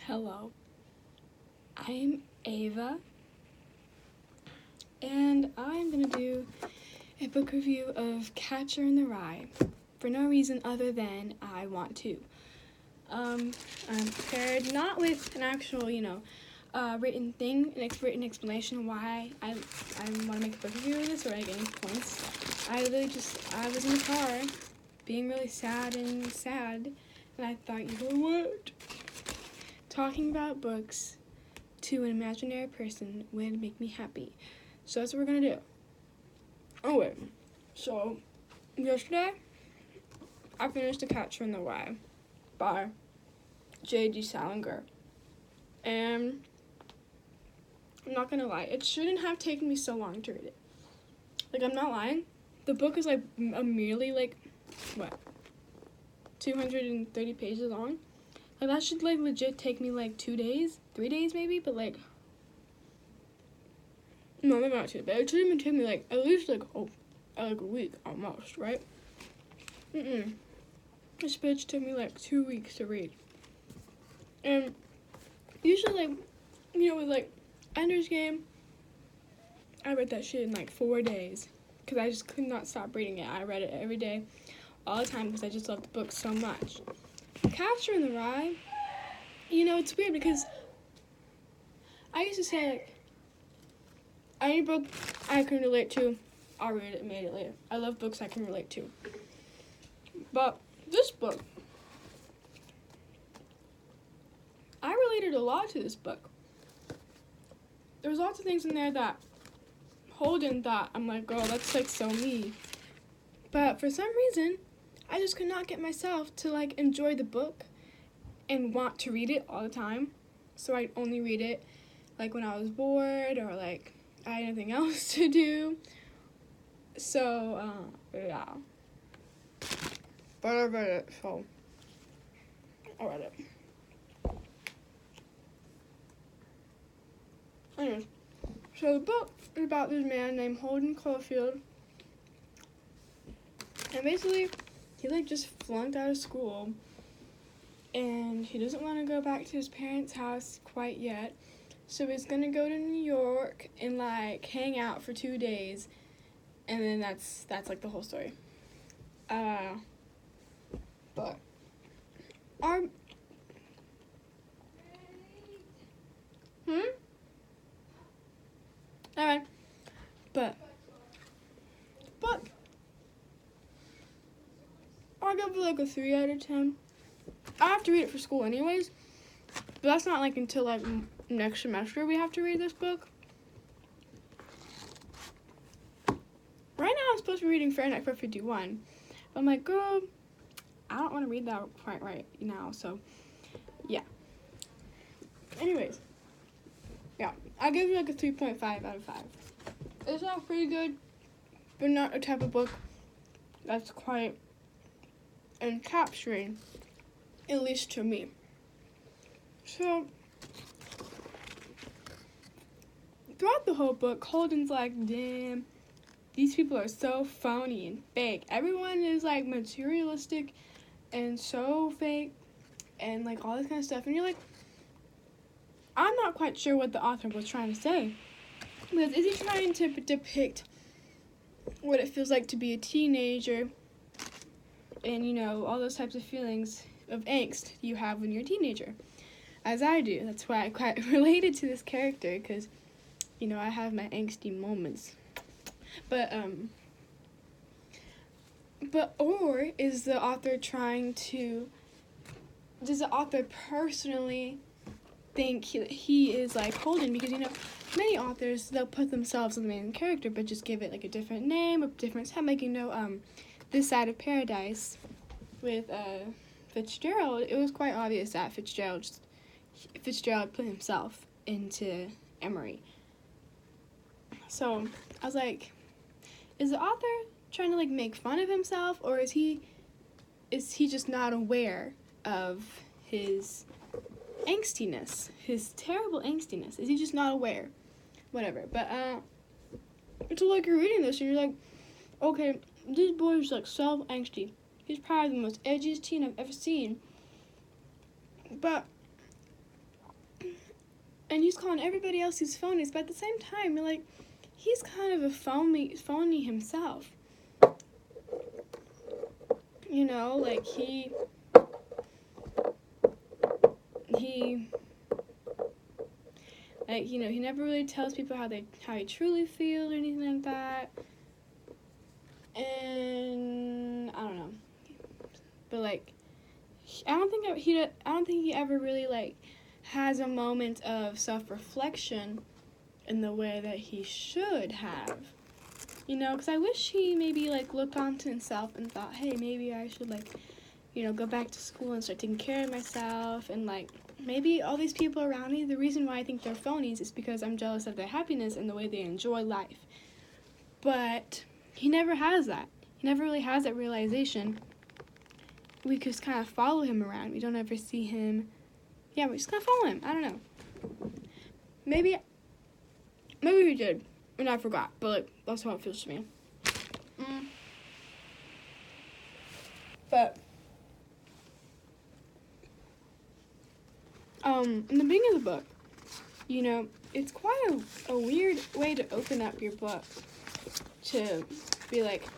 Hello, I'm Ava, and I'm gonna do a book review of Catcher in the Rye for no reason other than I want to. I'm prepared not with an actual, written thing, written explanation why I want to make a book review of this or like any points. I was in the car being really sad, and I thought, you know what? Talking about books to an imaginary person would make me happy. So that's what we're gonna do. Oh wait, so yesterday I finished The Catcher in the Rye by J.D. Salinger. And I'm not gonna lie, it shouldn't have taken me so long to read it. Like, I'm not lying. The book is like a merely 230 pages long. Like, that should legit take me 2 days, 3 days maybe, but no, maybe not 2, but it should even take me at least a week almost, right? This bitch took me 2 weeks to read. And usually with Ender's Game, I read that shit in 4 days because I just could not stop reading it. I read it every day, all the time, because I just loved the book so much. Catcher in the Rye, it's weird because I used to say, any book I can relate to, I'll read it immediately. I love books I can relate to. But this book, I related a lot to this book. There was lots of things in there that Holden thought, I'm like, girl, that's so me. But for some reason, I just could not get myself to enjoy the book and want to read it all the time. So I'd only read it when I was bored or I had anything else to do. So yeah. But I read it, so I read it. Anyways, so the book is about this man named Holden Caulfield. And basically, he just flunked out of school. And he doesn't want to go back to his parents' house quite yet. So he's going to go to New York and hang out for 2 days. And then that's the whole story. But Alright. But I'll give it a 3 out of 10. I have to read it for school anyways. But that's not until next semester we have to read this book. Right now I'm supposed to be reading Fahrenheit 451. But I'm girl, I don't want to read that quite right now, so yeah. Anyways, yeah, I'll give it a 3.5 out of 5. It's not pretty good, but not a type of book that's quite encapsulating, at least to me. So, throughout the whole book, Holden's damn, these people are so phony and fake. Everyone is materialistic and so fake and all this kind of stuff. And you're I'm not quite sure what the author was trying to say. Because is he trying to depict what it feels like to be a teenager and, all those types of feelings of angst you have when you're a teenager? As I do. That's why I quite related to this character, because, I have my angsty moments. Or is the author does the author personally think he is Holden? Because, many authors, they'll put themselves in the main character, but just give it a different name, a different time. This Side of Paradise with Fitzgerald, it was quite obvious that Fitzgerald put himself into Emery. So I was is the author trying to make fun of himself, or is he just not aware of his angstiness, his terrible angstiness? Is he just not aware? Whatever. But it's you're reading this and you're okay, this boy is so angsty. He's probably the most edgiest teen I've ever seen. But and he's calling everybody else these phonies, but at the same time, you're like, he's kind of a phony himself. You know, like he like, you know, he never really tells people how he truly feels or anything like that. And I don't know, but like, I don't think he ever really like has a moment of self-reflection in the way that he should have. You know, because I wish he maybe, like, looked onto himself and thought, hey, maybe I should, like, you know, go back to school and start taking care of myself. And, like, maybe all these people around me, the reason why I think they're phonies is because I'm jealous of their happiness and the way they enjoy life. But he never has that. He never really has that realization. We just kind of follow him around. We don't ever see him. Yeah, we just kind of follow him. I don't know. Maybe he did. And I forgot, but like, that's how it feels to me. But in the beginning of the book, you know, it's quite a weird way to open up your book. To be like,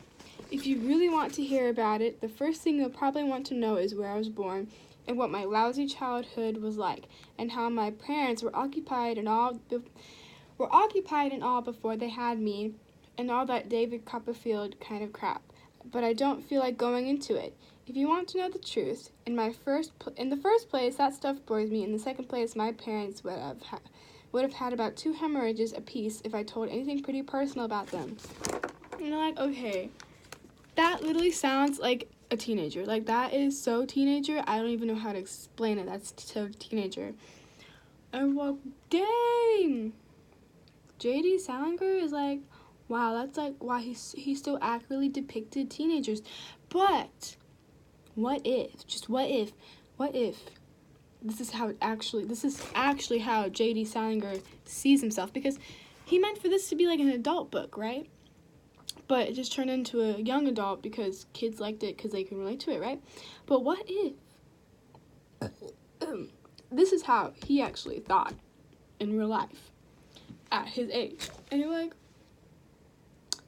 if you really want to hear about it, the first thing you'll probably want to know is where I was born and what my lousy childhood was like, and how my parents were occupied and all before they had me, and all that David Copperfield kind of crap. But I don't feel like going into it. If you want to know the truth, in the first place, that stuff bores me. In the second place, my parents would have had about 2 hemorrhages apiece if I told anything pretty personal about them. And you're like, okay, that literally sounds like a teenager. Like, that is so teenager. I don't even know how to explain it. That's so teenager. And well, dang. J.D. Salinger is like, wow, that's like why he so accurately depicted teenagers. But what if this is actually how J.D. Salinger sees himself, because he meant for this to be like an adult book, right? But it just turned into a young adult because kids liked it because they can relate to it, right? But what if this is how he actually thought in real life at his age? And you're like,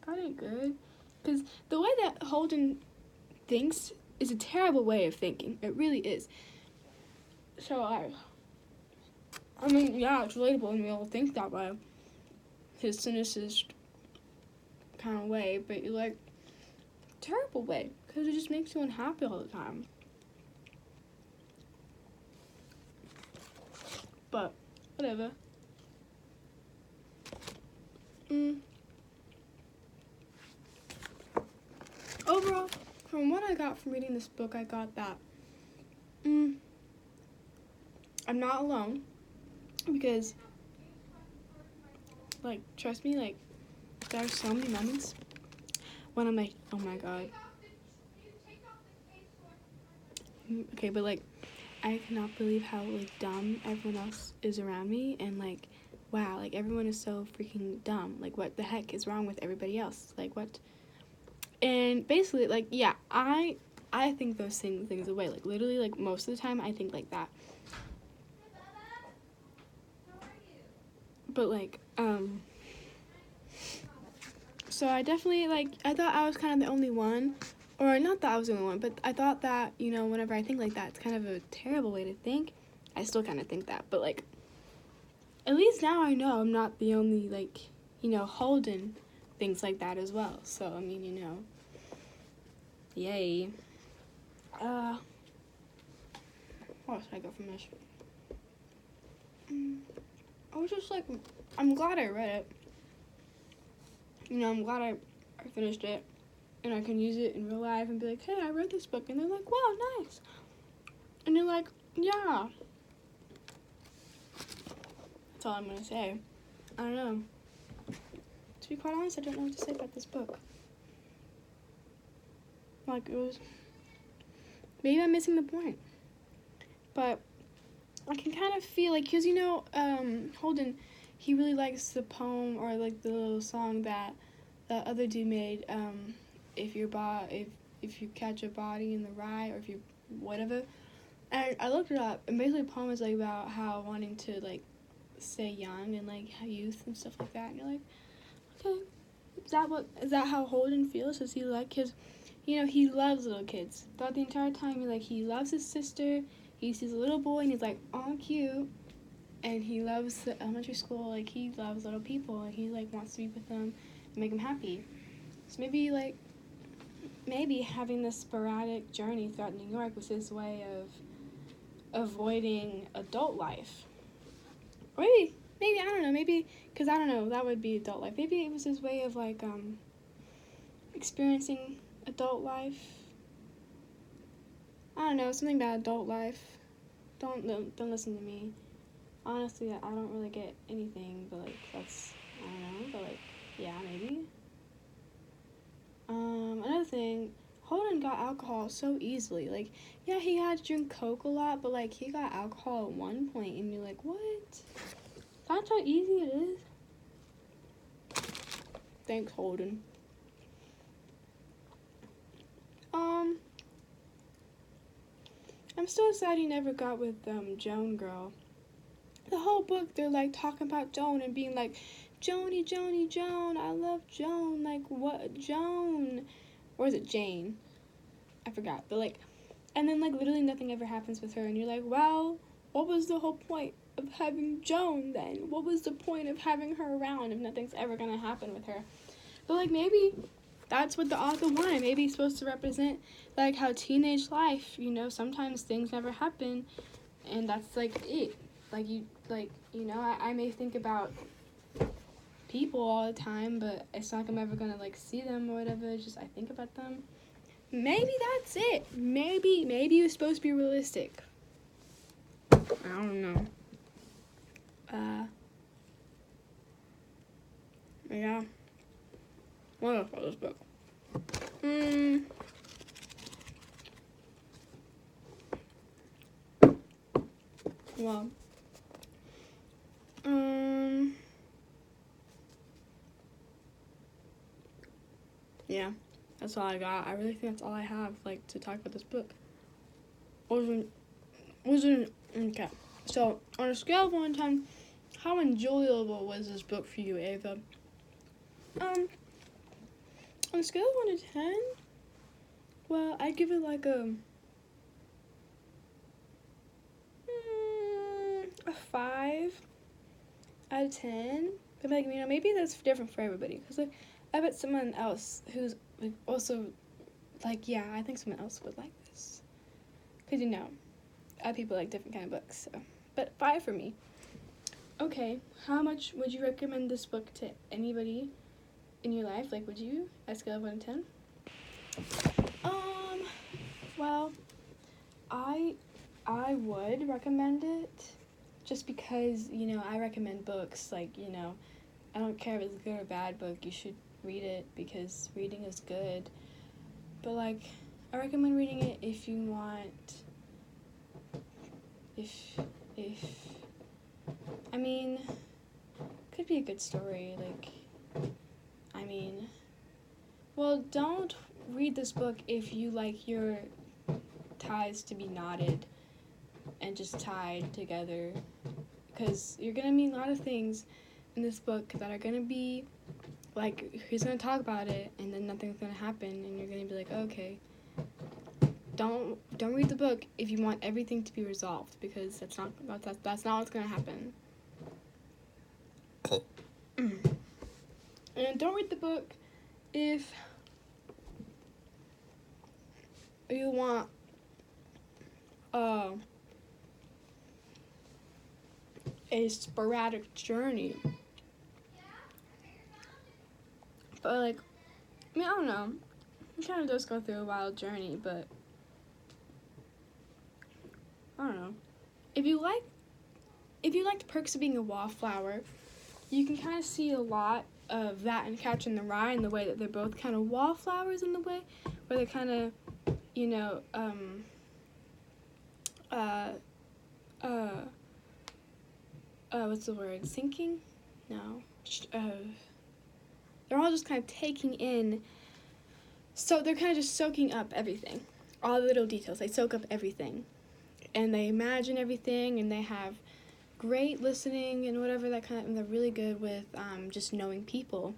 that ain't good. Because the way that Holden thinks is a terrible way of thinking. It really is. So I mean, yeah, it's relatable and we all think that way. His cynicist kind of way, but you're like, terrible way, because it just makes you unhappy all the time. But whatever. Overall, from what I got from reading this book, I got that I'm not alone, because, like, trust me, like, there are so many moments when I'm like, oh my god. Okay, but like, I cannot believe how like dumb everyone else is around me, and like, wow, like everyone is so freaking dumb. Like, what the heck is wrong with everybody else? Like, what? And basically, like, yeah, I think those things away. Like, literally, like, most of the time, I think like that. But like, so I definitely, like, I thought I was kind of the only one, or not that I was the only one, but I thought that, you know, whenever I think like that, it's kind of a terrible way to think. I still kind of think that, but like, at least now I know I'm not the only, like, you know, Holden thinks like that as well. So, I mean, you know, yay. What should I go from this? I was just like, I'm glad I read it. You know, I'm glad I finished it, and I can use it in real life and be like, hey, I read this book, and they're like, wow, nice. And you're like, yeah. That's all I'm gonna say. I don't know. To be quite honest, I don't know what to say about this book. Like, it was, maybe I'm missing the point. But I can kind of feel like, because, you know, Holden, he really likes the poem, or like the little song that the other dude made, if you catch a body in the rye, or if you whatever. And I looked it up, and basically the poem is like about how wanting to like stay young and like youth and stuff like that. And you're like, okay, is that how Holden feels? Does he like his, he loves little kids. Throughout the entire time, he loves his sister. He sees a little boy and he's like, oh, cute. And he loves the elementary school. Like, he loves little people and he like wants to be with them and make them happy. So maybe having this sporadic journey throughout New York was his way of avoiding adult life. Or maybe I don't know, because I don't know, that would be adult life. Maybe it was his way of like experiencing adult life. I don't know, something about adult life. Don't listen to me. Honestly, I don't really get anything, but like that's, I don't know, but like, yeah, maybe. Another thing, Holden got alcohol so easily. Like, yeah, he had to drink Coke a lot, but like he got alcohol at one point, and you're like, what? That's how easy it is. Thanks, Holden. I'm still sad he never got with Joan girl. The whole book, they're like talking about Joan and being like, Joni, Joni, Joan, I love Joan, like, what, Joan? Or is it Jane? I forgot, but like, and then like literally nothing ever happens with her, and you're like, well, what was the whole point of having Joan then? What was the point of having her around if nothing's ever gonna happen with her? But like, maybe that's what the author wanted. Maybe it's supposed to represent like how teenage life, sometimes things never happen, and that's like it. I may think about people all the time, but it's not like I'm ever gonna like see them or whatever. It's just I think about them. Maybe that's it. Maybe it was supposed to be realistic. I don't know. Yeah. What else about this book? Well. Yeah, that's all I got. I really think that's all I have, like, to talk about this book. Okay. So, on a scale of 1 to 10, how enjoyable was this book for you, Ava? On a scale of 1 to 10, well, I'd give it like a 5 out of 10. But like, maybe that's different for everybody. Because like, I bet someone else who's like also like, yeah, I think someone else would like this. Because other people like different kind of books. So, but 5 for me. Okay, how much would you recommend this book to anybody in your life? Like, would you, at a scale of 1 to 10? Well, I would recommend it just because, I recommend books. Like, I don't care if it's a good or bad book, you should read it because reading is good. But, like, I recommend reading it if you want, could be a good story, well, don't read this book if you like your ties to be knotted and just tied together, because you're going to meet a lot of things in this book that are going to be, like, he's going to talk about it, and then nothing's going to happen, and you're going to be like, okay. Don't read the book if you want everything to be resolved, because that's not what's going to happen. And don't read the book if you want a sporadic journey. But like, I don't know. It kind of does go through a wild journey, but I don't know. If you like the Perks of Being a Wallflower, you can kind of see a lot of that in Catcher in the Rye, in the way that they're both kind of wallflowers in the way, where they're kind of, what's the word? Sinking? No. They're all just kind of taking in, so they're kind of just soaking up everything. All the little details, they soak up everything. And they imagine everything, and they have great listening and whatever that kind of, and they're really good with just knowing people.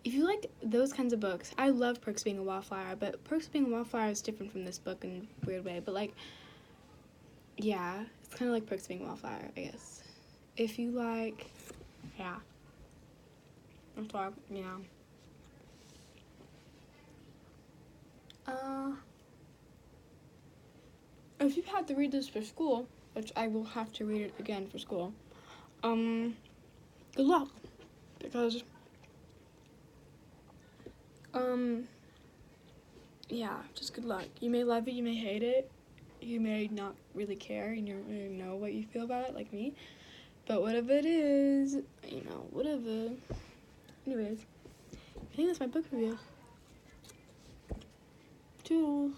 If you like those kinds of books, I love Perks of Being a Wallflower, but Perks of Being a Wallflower is different from this book in a weird way, but like, yeah, it's kind of like Perks of Being a Wallflower, I guess. If you like, yeah. I'm sorry, yeah. If you had to read this for school, which I will have to read it again for school, good luck, because, yeah, just good luck. You may love it, you may hate it, you may not really care, and you don't really know what you feel about it, like me, but whatever it is, you know, whatever. Anyways, I think that's my book review. Toodles.